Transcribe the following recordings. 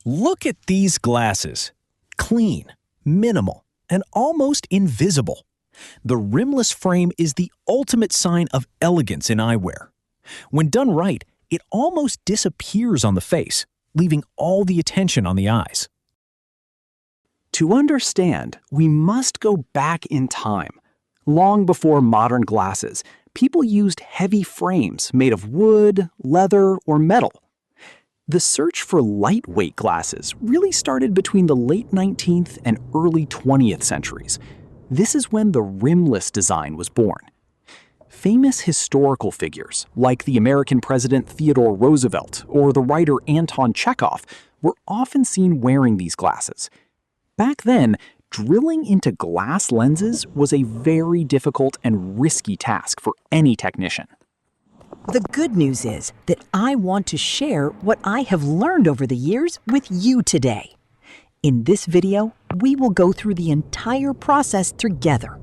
Look at these glasses. Clean, minimal, and almost invisible. The rimless frame is the ultimate sign of elegance in eyewear. When done right, it almost disappears on the face, leaving all the attention on the eyes. To understand, we must go back in time. Long before modern glasses, people used heavy frames made of wood, leather, or metal. The search for lightweight glasses really started between the late 19th and early 20th centuries. This is when the rimless design was born. Famous historical figures, like the American President Theodore Roosevelt or the writer Anton Chekhov, were often seen wearing these glasses. Back then, drilling into glass lenses was a very difficult and risky task for any technician. The good news is that I want to share what I have learned over the years with you today. In this video, we will go through the entire process together.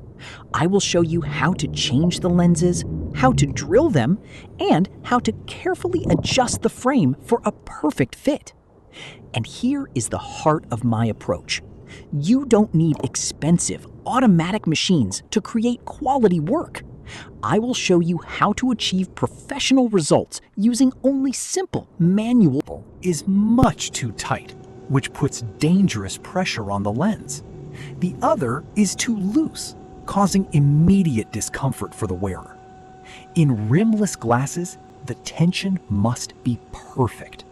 I will show you how to change the lenses, how to drill them, and how to carefully adjust the frame for a perfect fit. And here is the heart of my approach. You don't need expensive, automatic machines to create quality work. I will show you how to achieve professional results using only simple manual. Is much too tight, which puts dangerous pressure on the lens. The other is too loose, causing immediate discomfort for the wearer. In rimless glasses, the tension must be perfect.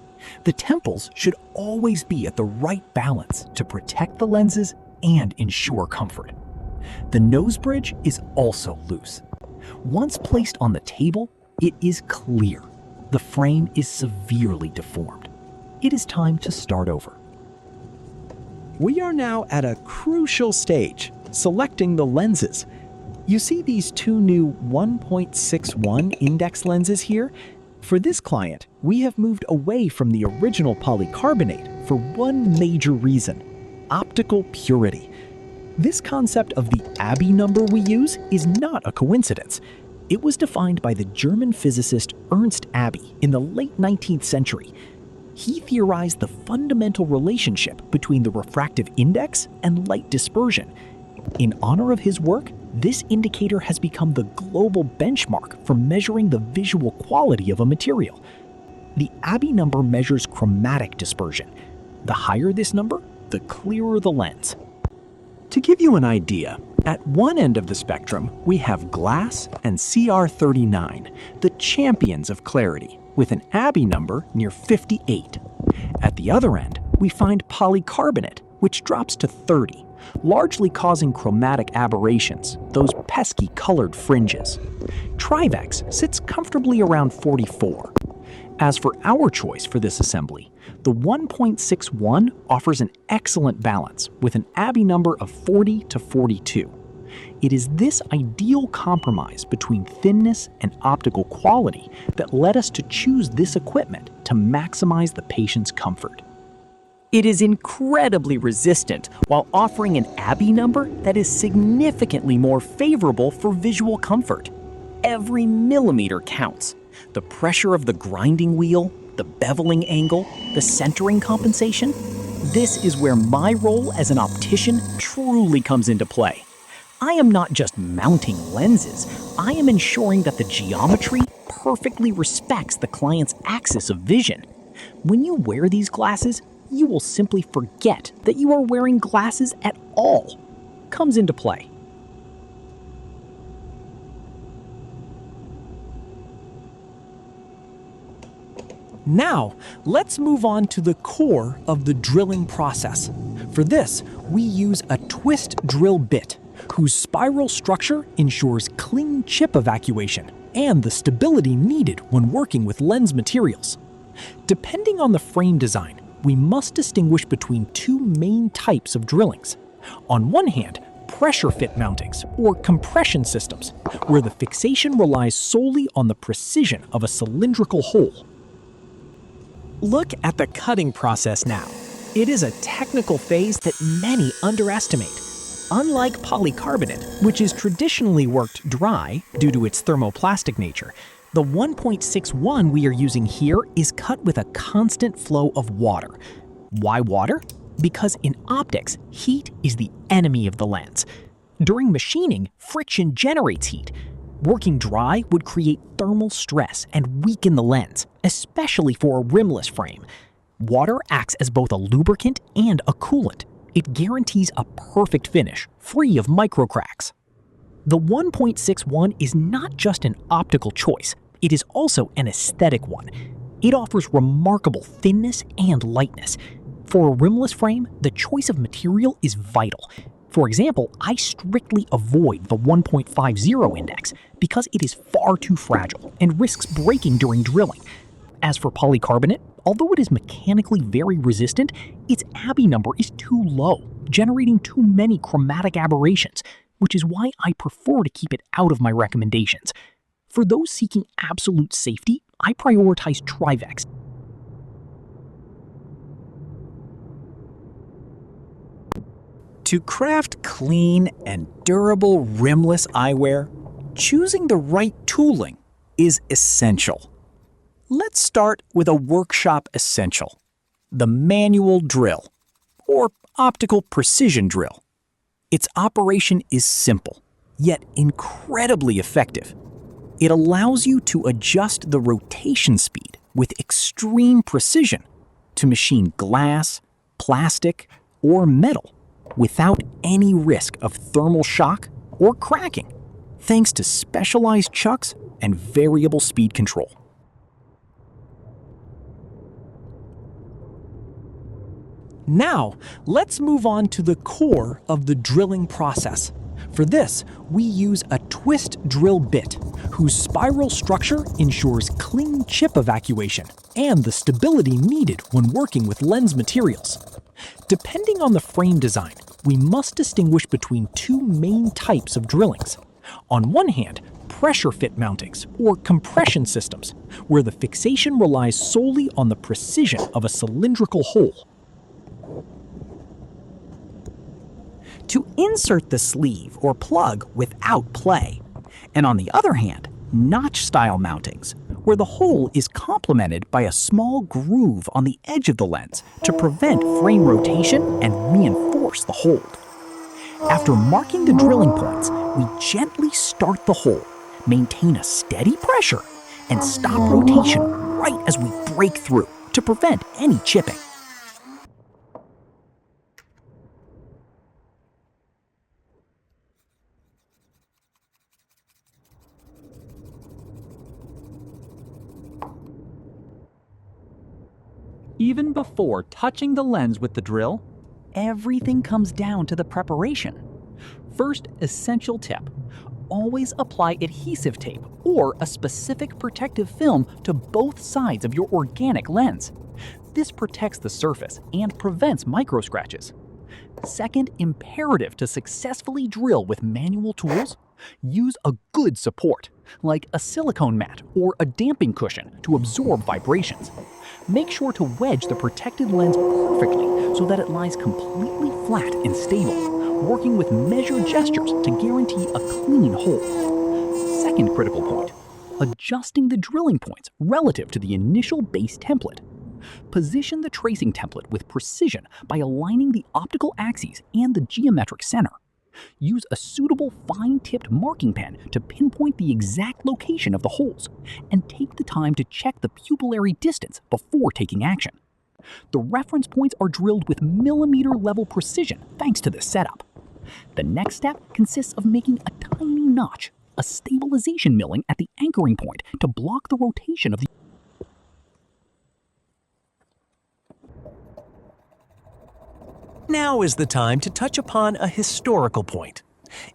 The temples should always be at the right balance to protect the lenses and ensure comfort. The nose bridge is also loose. Once placed on the table, it is clear. The frame is severely deformed. It is time to start over. We are now at a crucial stage, selecting the lenses. You see these two new 1.61 index lenses here? For this client, we have moved away from the original polycarbonate for one major reason: optical purity. This concept of the Abbe number we use is not a coincidence. It was defined by the German physicist Ernst Abbe in the late 19th century. He theorized the fundamental relationship between the refractive index and light dispersion. In honor of his work, this indicator has become the global benchmark for measuring the visual quality of a material. The Abbe number measures chromatic dispersion. The higher this number, the clearer the lens. To give you an idea, at one end of the spectrum, we have glass and CR39, the champions of clarity, with an Abbe number near 58. At the other end, we find polycarbonate, which drops to 30, largely causing chromatic aberrations, those pesky colored fringes. Trivex sits comfortably around 44. As for our choice for this assembly, the 1.61 offers an excellent balance with an Abbe number of 40 to 42. It is this ideal compromise between thinness and optical quality that led us to choose this equipment to maximize the patient's comfort. It is incredibly resistant while offering an Abbe number that is significantly more favorable for visual comfort. Every millimeter counts. The pressure of the grinding wheel, the beveling angle, the centering compensation. This is where my role as an optician truly comes into play. I am not just mounting lenses, I am ensuring that the geometry perfectly respects the client's axis of vision. When you wear these glasses, you will simply forget that you are wearing glasses at all. Comes into play. Now, let's move on to the core of the drilling process. For this, we use a twist drill bit, whose spiral structure ensures clean chip evacuation and the stability needed when working with lens materials. Depending on the frame design, we must distinguish between two main types of drillings. On one hand, pressure fit mountings, or compression systems, where the fixation relies solely on the precision of a cylindrical hole. Look at the cutting process now. It is a technical phase that many underestimate. Unlike polycarbonate, which is traditionally worked dry due to its thermoplastic nature, the 1.61 we are using here is cut with a constant flow of water. Why water? Because in optics, heat is the enemy of the lens. During machining, friction generates heat. Working dry would create thermal stress and weaken the lens, especially for a rimless frame. Water acts as both a lubricant and a coolant. It guarantees a perfect finish, free of micro cracks. The 1.61 is not just an optical choice, it is also an aesthetic one. It offers remarkable thinness and lightness. For a rimless frame, the choice of material is vital. For example, I strictly avoid the 1.50 index because it is far too fragile and risks breaking during drilling. As for polycarbonate, although it is mechanically very resistant, its Abbe number is too low, generating too many chromatic aberrations, which is why I prefer to keep it out of my recommendations. For those seeking absolute safety, I prioritize Trivex. To craft clean and durable rimless eyewear, choosing the right tooling is essential. Let's start with a workshop essential, the manual drill, or optical precision drill. Its operation is simple, yet incredibly effective. It allows you to adjust the rotation speed with extreme precision to machine glass, plastic, or metal without any risk of thermal shock or cracking, thanks to specialized chucks and variable speed control. Now, let's move on to the core of the drilling process. For this, we use a twist drill bit, whose spiral structure ensures clean chip evacuation and the stability needed when working with lens materials. Depending on the frame design, we must distinguish between two main types of drillings. On one hand, pressure fit mountings, or compression systems, where the fixation relies solely on the precision of a cylindrical hole. To insert the sleeve or plug without play. And on the other hand, notch-style mountings, where the hole is complemented by a small groove on the edge of the lens to prevent frame rotation and reinforce the hold. After marking the drilling points, we gently start the hole, maintain a steady pressure, and stop rotation right as we break through to prevent any chipping. Even before touching the lens with the drill, everything comes down to the preparation. First, essential tip: always apply adhesive tape or a specific protective film to both sides of your organic lens. This protects the surface and prevents micro scratches. Second imperative to successfully drill with manual tools: use a good support, like a silicone mat or a damping cushion to absorb vibrations. Make sure to wedge the protected lens perfectly so that it lies completely flat and stable, working with measured gestures to guarantee a clean hole. Second critical point: adjusting the drilling points relative to the initial base template. Position the tracing template with precision by aligning the optical axes and the geometric center. Use a suitable fine-tipped marking pen to pinpoint the exact location of the holes, and take the time to check the pupillary distance before taking action. The reference points are drilled with millimeter-level precision thanks to this setup. The next step consists of making a tiny notch, a stabilization milling at the anchoring point to block the rotation of the Now is the time to touch upon a historical point.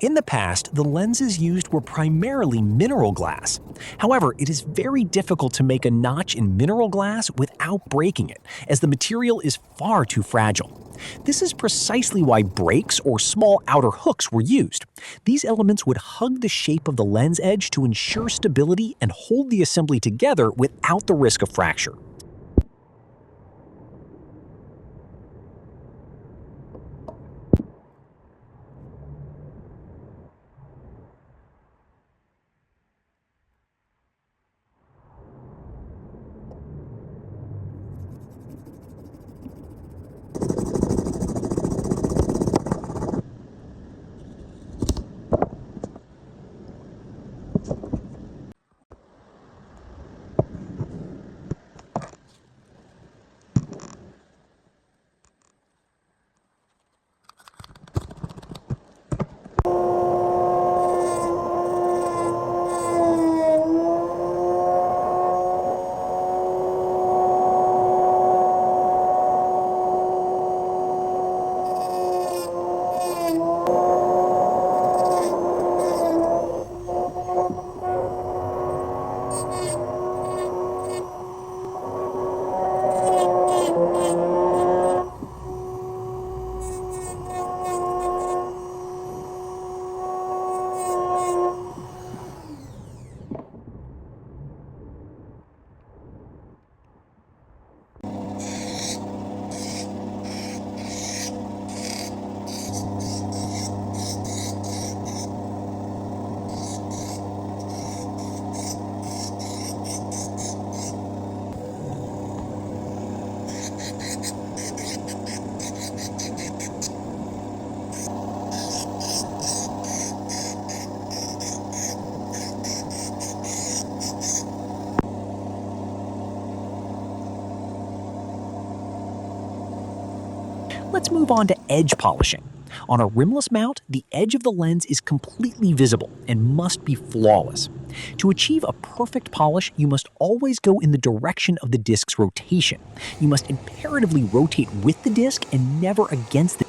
In the past, the lenses used were primarily mineral glass. However, it is very difficult to make a notch in mineral glass without breaking it, as the material is far too fragile. This is precisely why brakes or small outer hooks were used. These elements would hug the shape of the lens edge to ensure stability and hold the assembly together without the risk of fracture. Let's move on to edge polishing. On a rimless mount, the edge of the lens is completely visible and must be flawless. To achieve a perfect polish, you must always go in the direction of the disc's rotation. You must imperatively rotate with the disc and never against the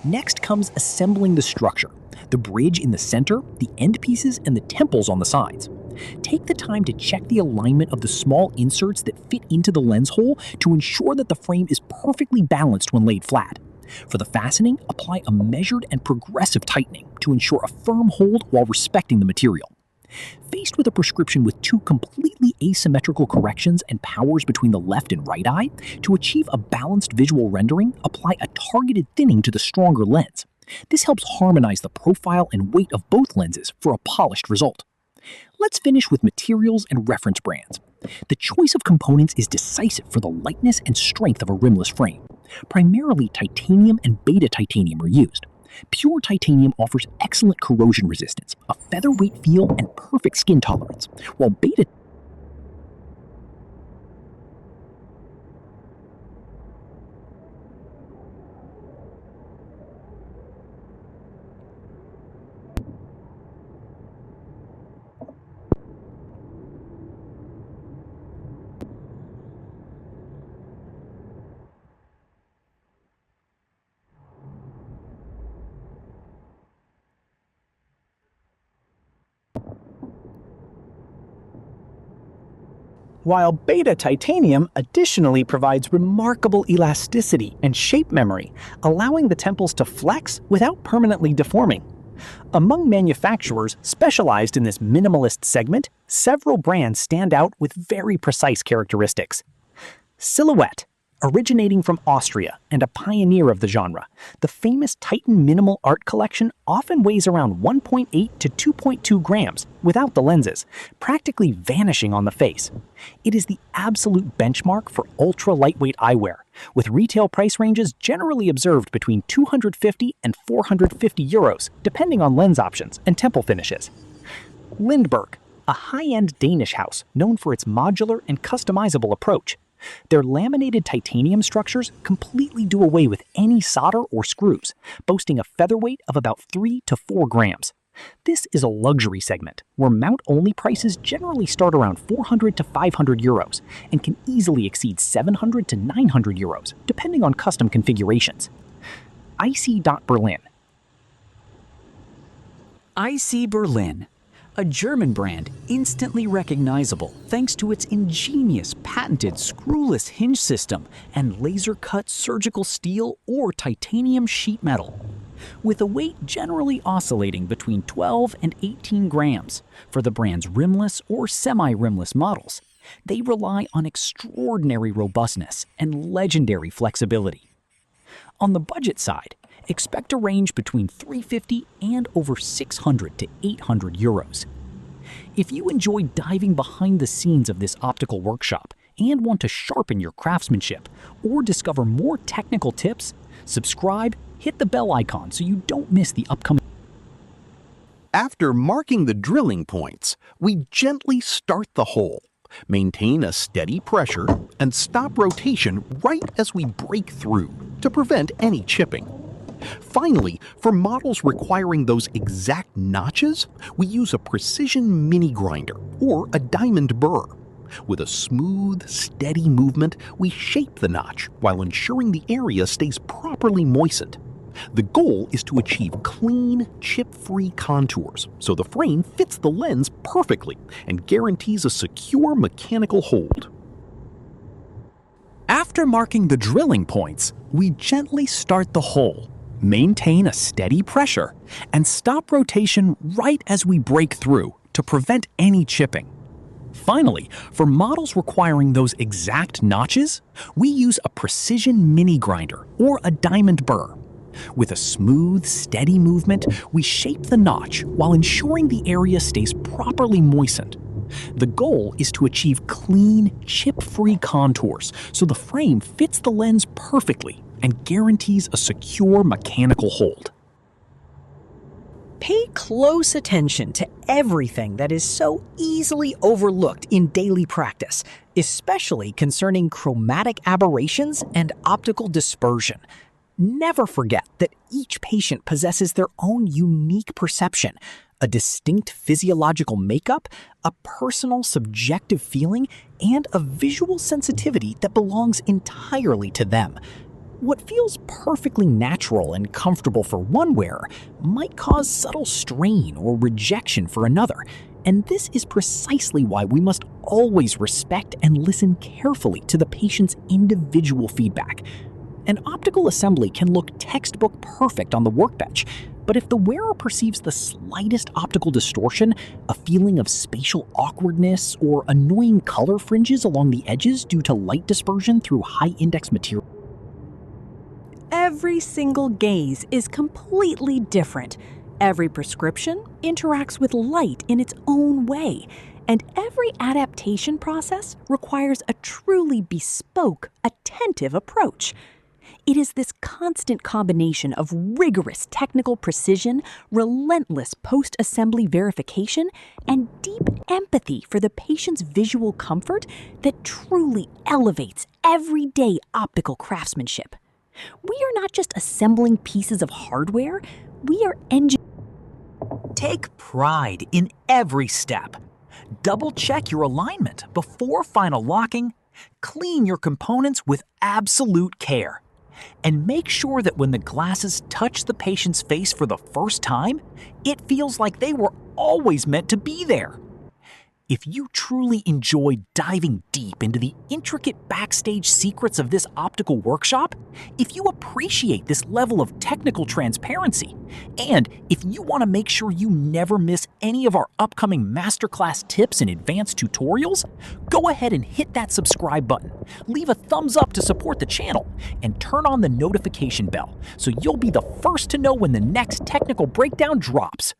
Next comes assembling the structure, the bridge in the center, the end pieces, and the temples on the sides. Take the time to check the alignment of the small inserts that fit into the lens hole to ensure that the frame is perfectly balanced when laid flat. For the fastening, apply a measured and progressive tightening to ensure a firm hold while respecting the material. Faced with a prescription with two completely asymmetrical corrections and powers between the left and right eye, to achieve a balanced visual rendering, apply a targeted thinning to the stronger lens. This helps harmonize the profile and weight of both lenses for a polished result. Let's finish with materials and reference brands. The choice of components is decisive for the lightness and strength of a rimless frame. Primarily titanium and beta titanium are used. Pure titanium offers excellent corrosion resistance, a featherweight feel, and perfect skin tolerance, while beta while beta titanium additionally provides remarkable elasticity and shape memory, allowing the temples to flex without permanently deforming. Among manufacturers specialized in this minimalist segment, several brands stand out with very precise characteristics. Silhouette, originating from Austria and a pioneer of the genre, the famous Titan Minimal Art Collection often weighs around 1.8 to 2.2 grams without the lenses, practically vanishing on the face. It is the absolute benchmark for ultra-lightweight eyewear, with retail price ranges generally observed between 250 and 450 euros, depending on lens options and temple finishes. Lindberg, a high-end Danish house known for its modular and customizable approach. Their laminated titanium structures completely do away with any solder or screws, boasting a featherweight of about 3 to 4 grams. This is a luxury segment, where mount-only prices generally start around 400 to 500 euros and can easily exceed 700 to 900 euros, depending on custom configurations. Berlin. IC Berlin, a German brand instantly recognizable thanks to its ingenious patented screwless hinge system and laser-cut surgical steel or titanium sheet metal. With a weight generally oscillating between 12 and 18 grams for the brand's rimless or semi-rimless models, they rely on extraordinary robustness and legendary flexibility. On the budget side, expect a range between 350 and over 600 to 800 euros. If you enjoy diving behind the scenes of this optical workshop and want to sharpen your craftsmanship or discover more technical tips, subscribe, hit the bell icon so you don't miss the upcoming. After marking the drilling points, we gently start the hole, maintain a steady pressure, and stop rotation right as we break through to prevent any chipping. Finally, for models requiring those exact notches, we use a precision mini grinder or a diamond burr. With a smooth, steady movement, we shape the notch while ensuring the area stays properly moistened. The goal is to achieve clean, chip-free contours so the frame fits the lens perfectly and guarantees a secure mechanical hold. After marking the drilling points, we gently start the hole, maintain a steady pressure, and stop rotation right as we break through to prevent any chipping. Finally, for models requiring those exact notches, we use a precision mini grinder or a diamond burr. With a smooth, steady movement, we shape the notch while ensuring the area stays properly moistened. The goal is to achieve clean, chip-free contours so the frame fits the lens perfectly and guarantees a secure mechanical hold. Pay close attention to everything that is so easily overlooked in daily practice, especially concerning chromatic aberrations and optical dispersion. Never forget that each patient possesses their own unique perception, a distinct physiological makeup, a personal subjective feeling, and a visual sensitivity that belongs entirely to them. What feels perfectly natural and comfortable for one wearer might cause subtle strain or rejection for another, and this is precisely why we must always respect and listen carefully to the patient's individual feedback. An optical assembly can look textbook perfect on the workbench, but if the wearer perceives the slightest optical distortion, a feeling of spatial awkwardness, or annoying color fringes along the edges due to light dispersion through high-index material, every single gaze is completely different. Every prescription interacts with light in its own way, and every adaptation process requires a truly bespoke, attentive approach. It is this constant combination of rigorous technical precision, relentless post-assembly verification, and deep empathy for the patient's visual comfort that truly elevates everyday optical craftsmanship. We are not just assembling pieces of hardware, we are engineering. Take pride in every step. Double-check your alignment before final locking, clean your components with absolute care, and make sure that when the glasses touch the patient's face for the first time, it feels like they were always meant to be there. If you truly enjoy diving deep into the intricate backstage secrets of this optical workshop, if you appreciate this level of technical transparency, and if you want to make sure you never miss any of our upcoming masterclass tips and advanced tutorials, go ahead and hit that subscribe button, leave a thumbs up to support the channel, and turn on the notification bell so you'll be the first to know when the next technical breakdown drops.